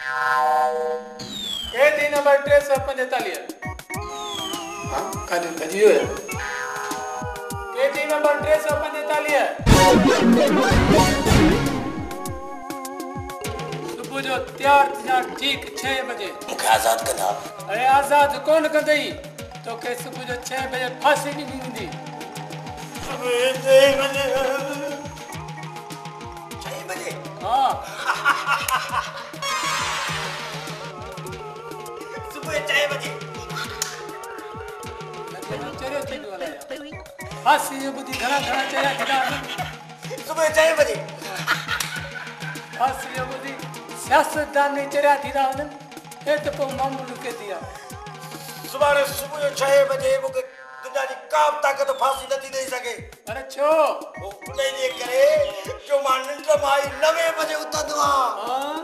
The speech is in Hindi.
के दी नंबर 345 हां काजी काजी है के दी नंबर 345 सुबह जो तैयार थिया ठीक 6 बजे मुखे आजाद कंदा। अरे आजाद कौन कंदई तो के सुबह जो 6 बजे फांसी दी दी सुबह 6 बजे 6 बजे हां सुबह 6 बजे चरे थी वाला फांसी जो बुद्धि घना घना चया थिदा सुबह 6 बजे फांसी जो बुद्धि सियासतदान ने चया थिदा ए तो को मामूल के दिया सुबह 6 बजे मुखे दुनिया की काब ताकत फांसी नथी दे सके। अरे छो वो नहीं करे जो मान निंड माई 9 बजे उतंदो हां